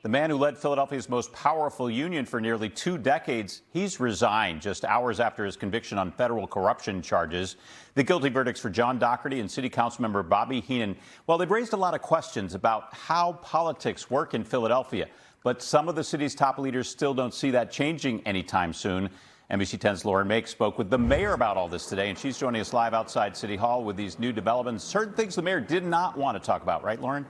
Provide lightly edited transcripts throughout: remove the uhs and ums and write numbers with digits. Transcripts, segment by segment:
The man who led Philadelphia's most powerful union for nearly 2 decades, he's resigned just hours after his conviction on federal corruption charges. The guilty verdicts for John Dougherty and City Council member Bobby Heenan, well, they've raised a lot of questions about how politics work in Philadelphia. But some of the city's top leaders still don't see that changing anytime soon. NBC 10's Mayk spoke with the mayor about all this today, and she's joining us live outside City Hall with these new developments. Certain things the mayor did not want to talk about, right, Lauren?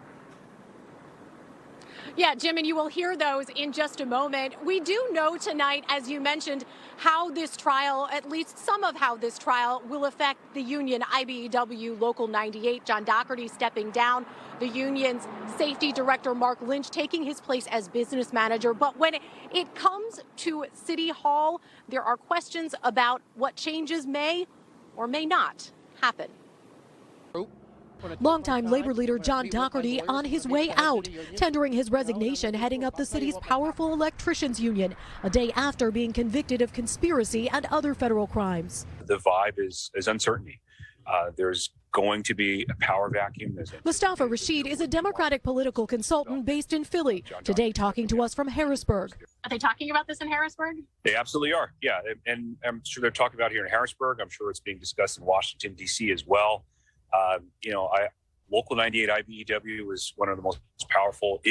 Yeah, Jim, and you will hear those in just a moment. We do know tonight, as you mentioned, how this trial, at least some of how this trial will affect the union IBEW Local 98. John Dougherty stepping down, the union's safety director, Mark Lynch, taking his place as business manager. But when it comes to City Hall, there are questions about what changes may or may not happen. Longtime labor leader John Dougherty on his way out, tendering his resignation, heading up the city's powerful electricians union, a day after being convicted of conspiracy and other federal crimes. The vibe is uncertainty. There's going to be a power vacuum. Mustafa Rashid is a Democratic political consultant based in Philly, today talking to us from Harrisburg. Are they talking about this in Harrisburg? They absolutely are, yeah. And I'm sure they're talking about it here in Harrisburg. I'm sure it's being discussed in Washington, D.C. as well. Local 98 IBEW is one of the most powerful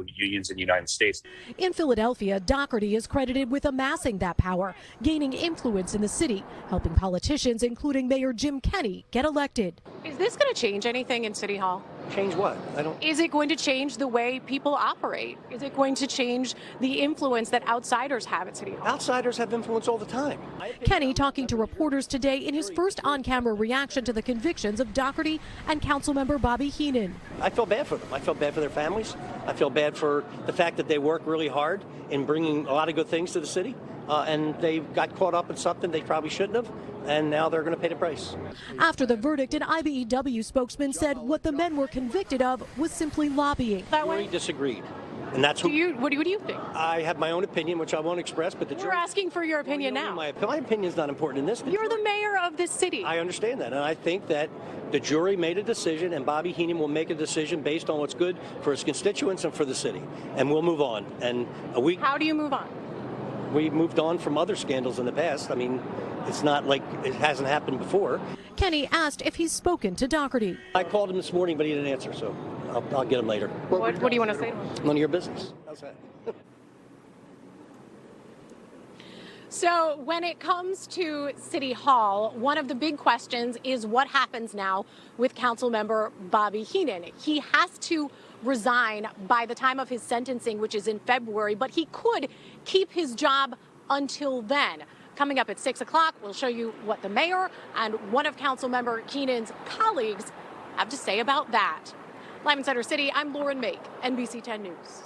unions in the United States. In Philadelphia, Dougherty is credited with amassing that power, gaining influence in the city, helping politicians, including Mayor Jim Kenney, get elected. Is this going to change anything in City Hall? Change what? Is it going to change the way people operate? Is it going to change the influence that outsiders have at City Hall? Outsiders have influence all the time. Kenney talking to reporters today in his first on-camera reaction to the convictions of Dougherty and Councilmember Bobby Heenan. I feel bad for them. I feel bad for their families. I feel bad for the fact that they work really hard in bringing a lot of good things to the city, and they got caught up in something they probably shouldn't have, and now they're going to pay the price. After the verdict, an IBEW spokesman said what the men were convicted of was simply lobbying. That way? We disagreed. And that's what do you think? I have my own opinion, which I won't express, but We're asking for your opinion now. My opinion is not important in this. You're the mayor of this city. I understand that, and I think that the jury made a decision, and Bobby Heenan will make a decision based on what's good for his constituents and for the city, and we'll move on. And How do you move on? We moved on from other scandals in the past. I mean, it's not like it hasn't happened before. Kenney asked if he's spoken to Dougherty. I called him this morning, but he didn't answer, so I'll get him later. What do you want to say? None of your business. How's that? So when it comes to City Hall, one of the big questions is what happens now with Councilmember Bobby Heenan. He has to resign by the time of his sentencing, which is in February, but he could keep his job until then. Coming up at 6 o'clock, we'll show you what the mayor and one of Councilmember Heenan's colleagues have to say about that. Live in Center City, I'm Mayk, NBC 10 News.